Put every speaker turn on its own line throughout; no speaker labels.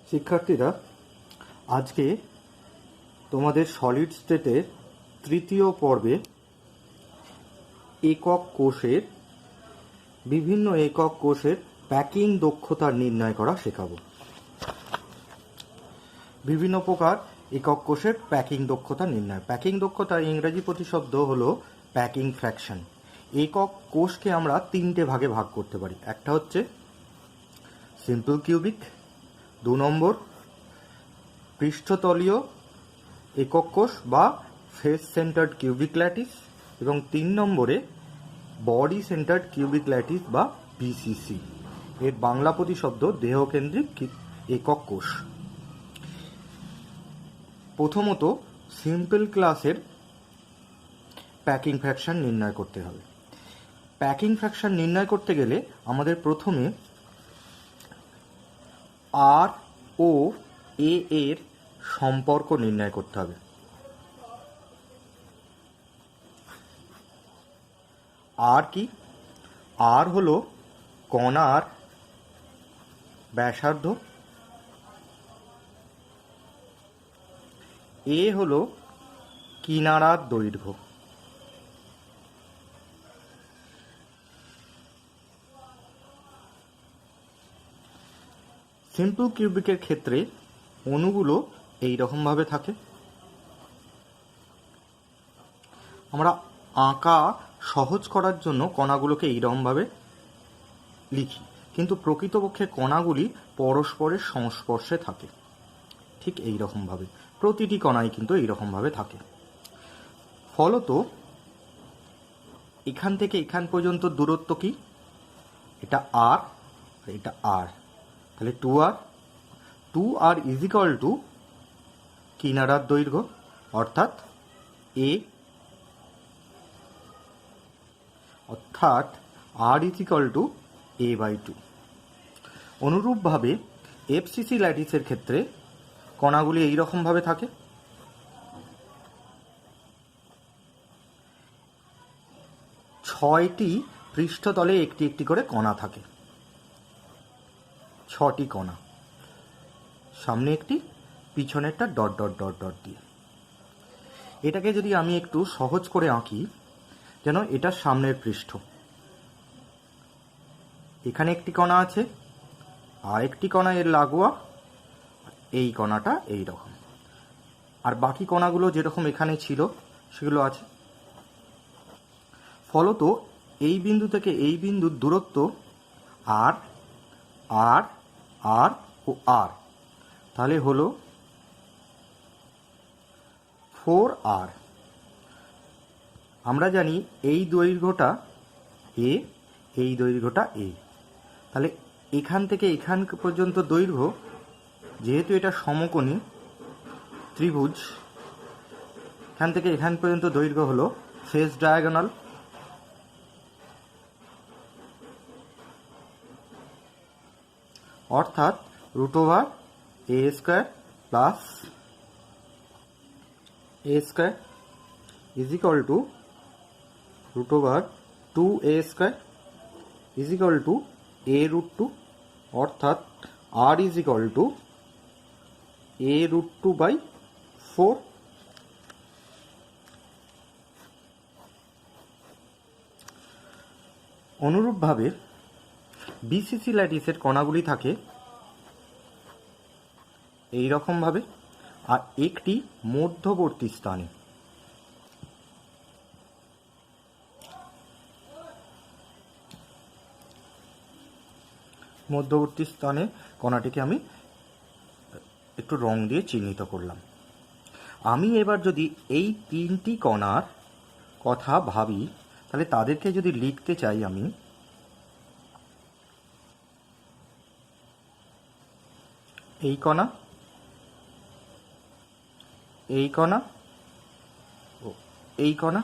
শিক্ষার্থীরা, আজকে তোমাদের সলিড স্টেটের তৃতীয় পর্বে একক কোষের বিভিন্ন একক কোষের প্যাকিং দক্ষতা নির্ণয় করা শেখাবো। বিভিন্ন প্রকার একক কোষের প্যাকিং দক্ষতা নির্ণয়। প্যাকিং দক্ষতার ইংরেজি প্রতিশব্দ হলো প্যাকিং ফ্র্যাকশন। একক কোষকে আমরা তিনটে ভাগে ভাগ করতে পারি। একটা হচ্ছে সিম্পল কিউবিক, 2 নম্বর পৃষ্ঠতলীয় একক কোষ বা ফেস সেন্টার্ড কিউবিক ল্যাটিস, এবং 3 নম্বরে বডি সেন্টার্ড কিউবিক ল্যাটিস বা বিসিসি। এর বাংলা প্রতিশব্দ দেহকেন্দ্রিক একক কোষ। প্রথমত সিম্পল ক্লাসের প্যাকিং ফ্র্যাকশন নির্ণয় করতে হবে। প্যাকিং ফ্র্যাকশন নির্ণয় করতে গেলে আমাদের প্রথমে আর ও এ এর সম্পর্ক নির্ণয় করতে হবে। আর কি? আর হলো কণার ব্যাসার্ধ, এ হলো কিনারার দৈর্ঘ্য। সিম্পল কিউবিকের ক্ষেত্রে অণুগুলো এই রকমভাবে থাকে। আমরা আঁকা সহজ করার জন্য কণাগুলোকে এইরকমভাবে লিখি, কিন্তু প্রকৃতপক্ষে কণাগুলি পরস্পরের সংস্পর্শে থাকে ঠিক এই রকমভাবে। প্রতিটি কণাই কিন্তু এইরকমভাবে থাকে। ফলত এখান থেকে এখান পর্যন্ত দূরত্ব কি? এটা আর, এটা আর, তাহলে 2r ইজ ইকুয়াল টু কিনারার দৈর্ঘ্য, অর্থাৎ r is equal to a/2। অনুরূপভাবে এফসিসি ল্যাটিসের ক্ষেত্রে কণাগুলি এইরকমভাবে থাকে। ছয়টি পৃষ্ঠতলে একটি একটি করে কণা থাকে। 6টি কণা, সামনে একটি, পিছনেরটা ডট ডট ডট ডট দিয়ে। এটাকে যদি আমি একটু সহজ করে আঁকি, যেন এটা সামনের পৃষ্ঠ, এখানে একটি কণা আছে, আর একটি কণা এর লাগোয়া, এই কণাটা এই রকম, আর বাকি কণাগুলো যেরকম এখানে ছিল সেগুলো আছে। ফলত এই বিন্দু থেকে এই বিন্দুর দূরত্ব আর আর আর ও আর, তাহলে হলো 4r। আমরা জানি এই দৈর্ঘ্যটা এ, এই দৈর্ঘ্যটা এ, তাহলে এখান থেকে এখান পর্যন্ত দৈর্ঘ্য, যেহেতু এটা সমকোণী ত্রিভুজ, এখান থেকে এখান পর্যন্ত দৈর্ঘ্য হলো ফেস ডায়াগোনাল, অর্থাৎ √a² plus a² is equal two √2a² is equal two a√2, অর্থাৎ r is equal to a√2/4। অনুরূপভাবে বিসিসি ল্যাটিসের কণাগুলি থাকে এই রকমভাবে, আর একটি মধ্যবর্তী স্থানে। মধ্যবর্তী স্থানে কণাটিকে আমি একটু রং দিয়ে চিহ্নিত করলাম। আমি এবার যদি এই 3টি কণার কথা ভাবি, তাহলে তাদেরকে যদি লিখতে চাই আমি, এই কণা, এই কণা ও এই কণা,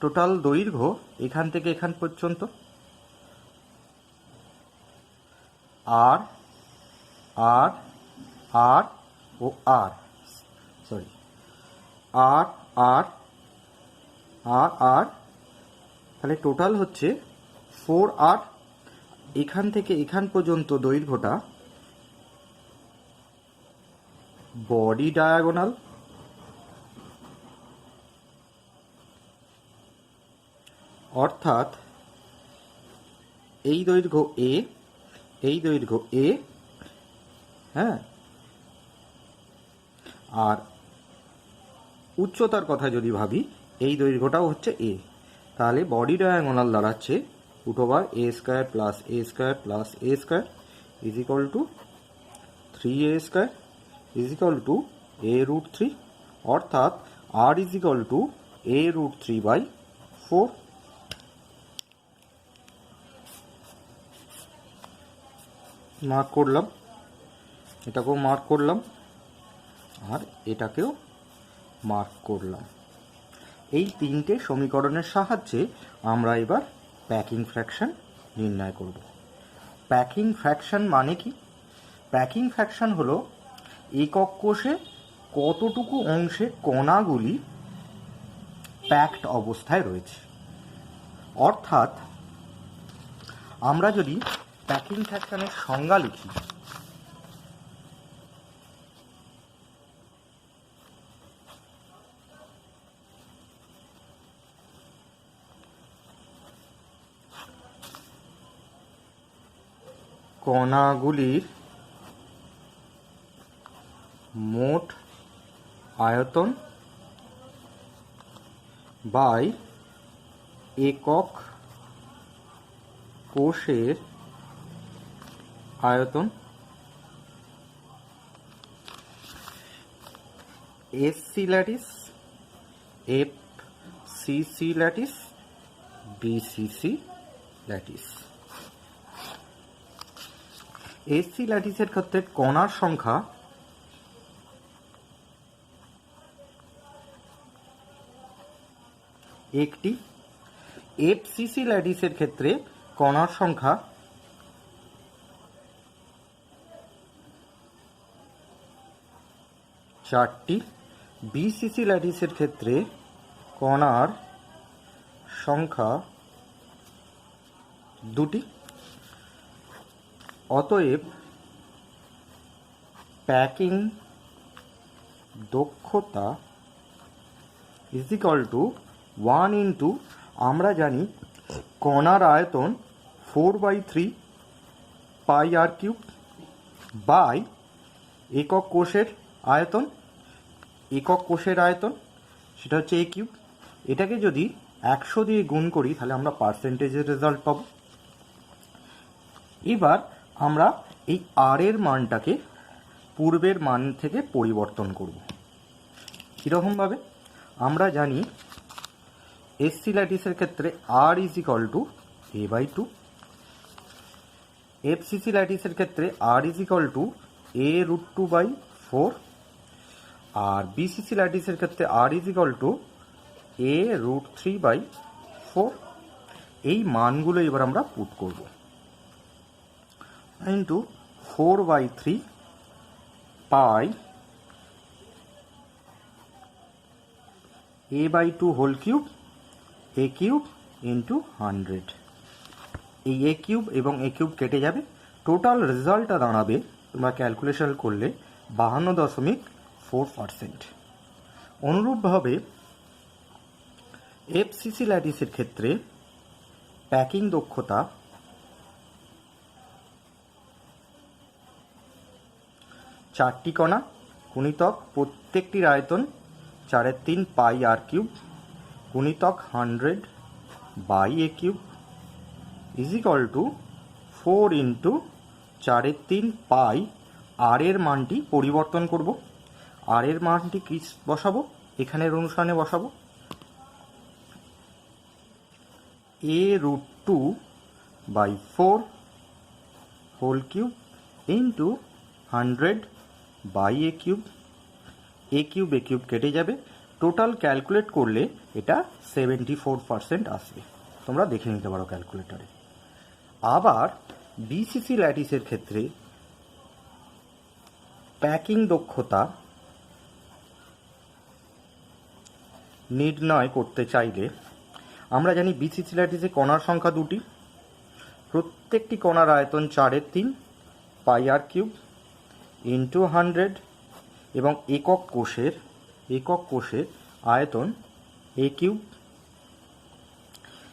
টোটাল দৈর্ঘ্য এখান থেকে এখান পর্যন্ত আর আর আর ও আর, সরি, আর আর আর আর, তাহলে টোটাল হচ্ছে 4r। এখান থেকে এখান পর্যন্ত দৈর্ঘ্যটা বডি ডায়াগোনাল অর্থাৎ এই দৈর্ঘ্য এ, এই দৈর্ঘ্য এ, হ্যাঁ, আর উচ্চতার কথা যদি ভাবি এই দৈর্ঘ্যটাও হচ্ছে এ, তাহলে বডি ডায়াগোনাল দাঁড়াচ্ছে √a² plus a² plus a² is equal two 3a² is equal two a√3, অর্থাৎ r is equal two a√3/4। Mark করলাম, এটাকেও মার্ক করলাম, আর এটাকেও মার্ক করলাম। এই তিনটে সমীকরণের সাহায্যে আমরা এবার প্যাকিং ফ্র্যাকশন নির্ণয় করব। প্যাকিং ফ্র্যাকশন মানে কি? প্যাকিং ফ্র্যাকশন হলো একক কোষে কতটুকু অংশে কণাগুলি প্যাকড অবস্থায় রয়েছে। অর্থাৎ আমরা যদি প্যাকিং ফ্র্যাকশনের সংজ্ঞা লিখি, কণাগুলির মোট আয়তন বাই একক কোষের আয়তন, SC lattice, FCC lattice, BCC lattice. SC ল্যাটিসের ক্ষেত্রে কণার সংখ্যা একটি, এফসিসি ল্যাটিসের ক্ষেত্রে কণার সংখ্যা চারটি, বিসিসি ল্যাটিসের ক্ষেত্রে কণার সংখ্যা দুটি। অতএব প্যাকিং দক্ষতা ইজ ইকুয়াল টু 1 ইন্টু, আমরা জানি কণার আয়তন 4/3 πr³ বাই একক কোষের আয়তন, একক কোষের আয়তন সেটা হচ্ছে a³। এটাকে যদি 100 দিয়ে গুণ করি তাহলে আমরা পার্সেন্টেজের রেজাল্ট পাবো। এবার আমরা এই আর এর মানটাকে পূর্বের মান থেকে পরিবর্তন করব। কীরকমভাবে? আমরা জানি এসসি ল্যাটিসের ক্ষেত্রে r is equal to a/2, FCC ল্যাটিসের ক্ষেত্রে r is equal to a√2/4, আর বিসিসি ল্যাটিসের ক্ষেত্রে r is equal two a√3/4। এই মানগুলো এবার আমরা পুট করব। Into 4/3 pi a/2 whole cube, a³ into 100। এই a³ এবং a³ কেটে যাবে, টোটাল রেজাল্টটা দাঁড়াবে তোমরা ক্যালকুলেশন করলে 52.4%। অনুরূপভাবে এফসিসি ল্যাটিসের ক্ষেত্রে প্যাকিং দক্ষতা চারটি কণা গুণিতক প্রত্যেকটির আয়তন 4/3 πr³ গুণিতক 100/a³ is equal two 4 into 4/3 পাই। আর এর মানটি পরিবর্তন করব, আর এর মানটি কি বসাবো? এখানের অনুসারে বসাবো a√2/4 whole cube into 100/a³। a³ কেটে যাবে, টোটাল ক্যালকুলেট করলে এটা 74% আসবে। তোমরা দেখে নিতে পারো ক্যালকুলেটারে। আবার বিসিসি ল্যাটিসের ক্ষেত্রে প্যাকিং দক্ষতা নির্ণয় করতে চাইলে আমরা জানি বিসিসি ল্যাটিসে কণার সংখ্যা দুটি, প্রত্যেকটি কণার আয়তন 4/3 πr³ ইন্টু 100 এবং একক কোষের আয়তন a কিউব।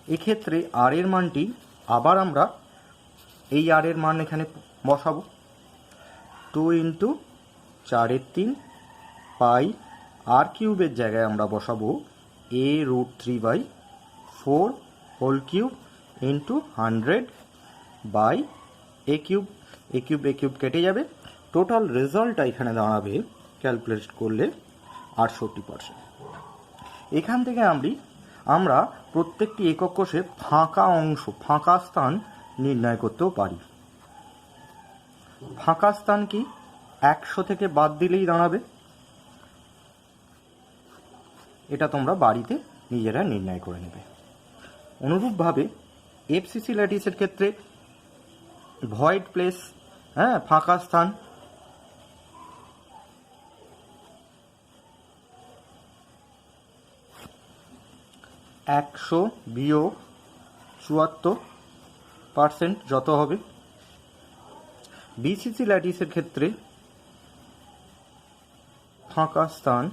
এক্ষেত্রে আর এর মানটি আবার আমরা এই আর এর মান এখানে বসাবো, 2 ইন্টু 4/3 পাই আর কিউবের জায়গায় আমরা বসাবো a√3/4 whole cube into 100 by a cube. A cube কেটে যাবে, টোটাল রেজাল্টটা এখানে দাঁড়াবে ক্যালকুলেট করলে 68%। এখান থেকে আমরা প্রত্যেকটি একক কোষে ফাঁকা স্থান নির্ণয় করতেও পারি। ফাঁকা স্থান কি 100 থেকে বাদ দিলেই দাঁড়াবে, এটা তোমরা বাড়িতে নিজেরা নির্ণয় করে নেবে। অনুরূপভাবে এফসিসি ল্যাটিসের ক্ষেত্রে ভয়েড প্লেস, ফাঁকা স্থান, -74% যত হবে। বিসিসি ল্যাটিসের ক্ষেত্রে ফাঁকা স্থান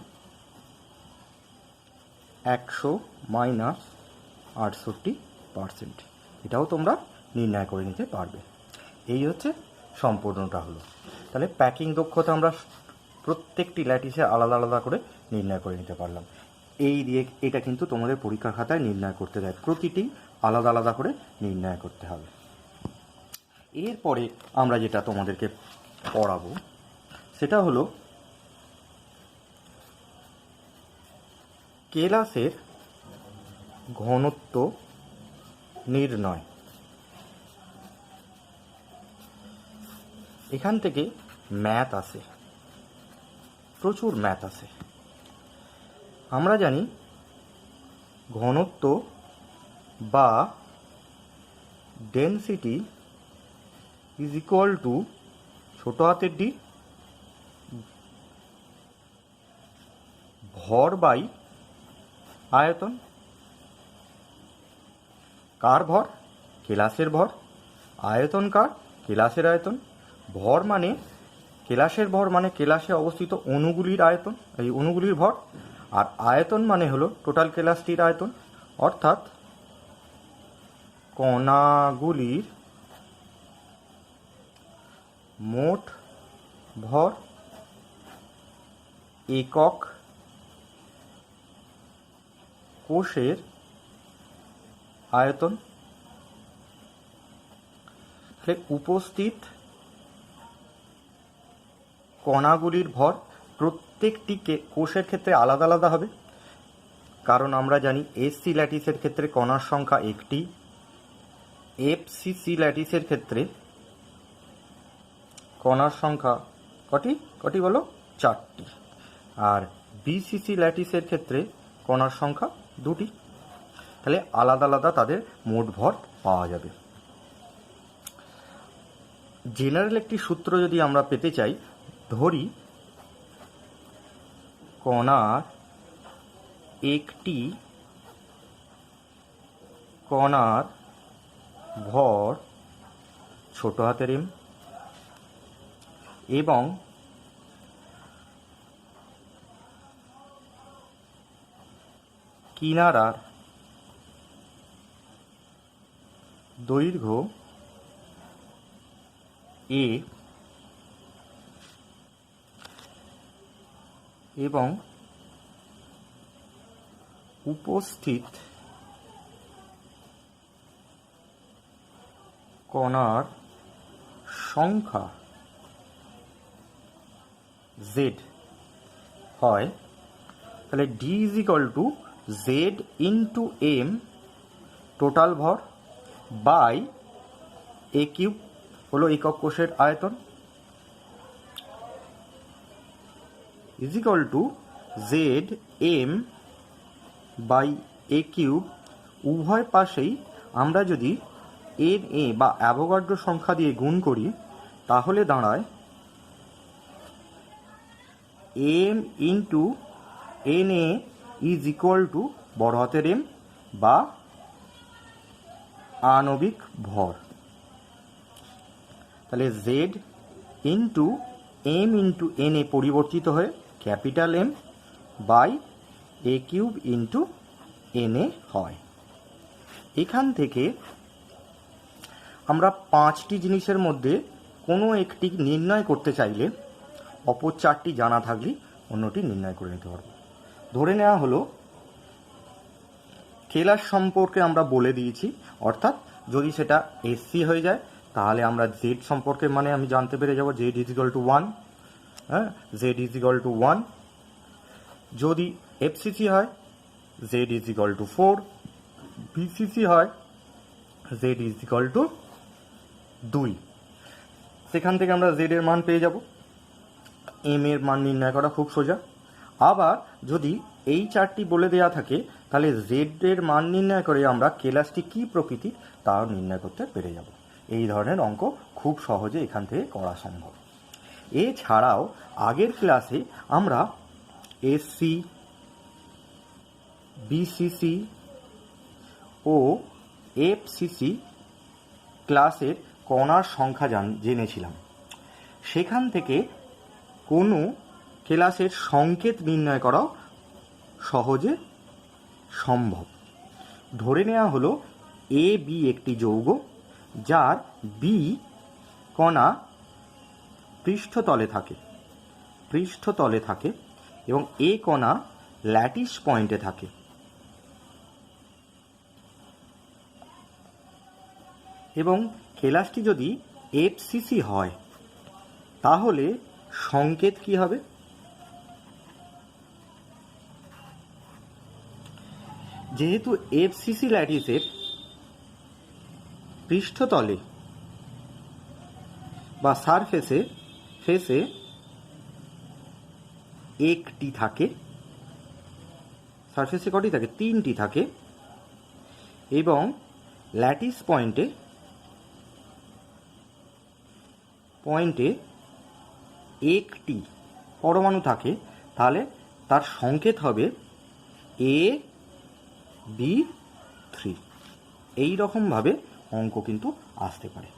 100-68%, এটাও তোমরা নির্ণয় করে নিতে পারবে। এই হচ্ছে সম্পূর্ণটা হলো। তাহলে প্যাকিং দক্ষতা আমরা প্রত্যেকটি ল্যাটিসে আলাদা আলাদা করে নির্ণয় করে নিতে পারলাম। এই দিয়ে এটা কিন্তু তোমাদের পরীক্ষার খাতায় নির্ণয় করতে দেয়, প্রতিটি আলাদা আলাদা করে নির্ণয় করতে হবে। এরপরে আমরা যেটা তোমাদেরকে পড়াবো সেটা হলো কেলাসের ঘনত্ব নির্ণয়। এখান থেকে ম্যাথ আসে, প্রচুর ম্যাথ আসে। আমরা জানি ঘনত্ব বা ডেনসিটি ইজ ইকুয়াল টু ছোট হাতের ডি ভর বাই আয়তন। কার ভর? কেলাসের ভর। আয়তন কার? কেলাসের আয়তন। ভর মানে কেলাসের ভর মানে কেলাসে অবস্থিত অণুগুলির আয়তন, এই অণুগুলির ভর। আর আয়তন মানে হলো টোটাল কেলাসটির আয়তন, অর্থাৎ কণাগুলির মোট ভর একক কোষের আয়তন। উপস্থিত কণাগুলির ভর প্রত্যেকটি কোষের ক্ষেত্রে আলাদা আলাদা হবে, কারণ আমরা জানি এসসি ল্যাটিসের ক্ষেত্রে কণার সংখ্যা একটি, এফসিসি ল্যাটিসের ক্ষেত্রে কণার সংখ্যা কটি বলো? 4টি। আর বিসিসি ল্যাটিসের ক্ষেত্রে কণার সংখ্যা 2টি। তাহলে আলাদা আলাদা তাদের মোট ভর পাওয়া যাবে। জেনারেল একটি সূত্র যদি আমরা পেতে চাই, ধরি কণার একটি কণার ভর ছোট হাতের এম এবং কিনারার দৈর্ঘ্য এ এবং উপস্থিত কণার সংখ্যা z হয়, তাহলে d is equal to z into m total ভর বাই এ কিউব হলো একক কোষের আয়তন, is equal to z m by a cube. উভয় পাশেই আমরা যদি এন এ বা অ্যাভোগাড্রো সংখ্যা দিয়ে গুণ করি তাহলে দাঁড়ায় m into n a is equal to বড় হাতের এম বা আণবিক ভর। তাহলে z into m into n a পরিবর্তিত হয়ে capital m by a cube into n a হয়। এখান থেকে আমরা 5টি জিনিসের মধ্যে কোনো একটি নির্ণয় করতে চাইলে অপর 4টি জানা থাকলেই অন্যটি নির্ণয় করে নিতে পারব। ধরে নেওয়া হলো স্কেলার সম্পর্কে আমরা বলে দিয়েছি, অর্থাৎ যদি সেটা এসসি হয়ে যায় তাহলে আমরা জেড সম্পর্কে মানে আমি জানতে পেরে যাব জেড ইজ ইকুয়াল টু 1, হ্যাঁ, জেড ইজ ইকুয়াল টু 1। যদি এফসিসি হয় Z is equal two 4, BCC হয় জেড ইজ ইকুয়াল টু 2। সেখান থেকে আমরা জেড এর মান পেয়ে যাব। এম এর মান নির্ণয় করা খুব সোজা। আবার যদি এই 4টি বলে দেওয়া থাকে তাহলে জেড এর মান নির্ণয় করে আমরা কেলাসটি কী প্রকৃতির তাও নির্ণয় করতে পেরে যাব। এই ধরনের অঙ্ক খুব সহজে এখান থেকে করা সম্ভব। এছাড়াও আগের ক্লাসে আমরা এসসি, বিসিসি ও এফসিসি ক্লাসের কণার সংখ্যা জেনেছিলাম। সেখান থেকে কোনো ক্লাসের সংকেত নির্ণয় করাও সহজে সম্ভব। ধরে নেওয়া হলো এ বি একটি যৌগ, যার বি কণা পৃষ্ঠতলে থাকে এবং এ কণা ল্যাটিস পয়েন্টে থাকে। এবং কেলাসটি যদি এফসিসি হয় তাহলে সংকেত কি হবে? যেহেতু এফসিসি ল্যাটিসের পৃষ্ঠতলে বা ফেসে একটি থাকে, সারফেসে কটি থাকে? 3টি থাকে, এবং ল্যাটিস পয়েন্টে একটি পরমাণু থাকে, তাহলে তার সংকেত হবে AB3। এই রকমভাবে অঙ্ক কিন্তু আসতে পারে।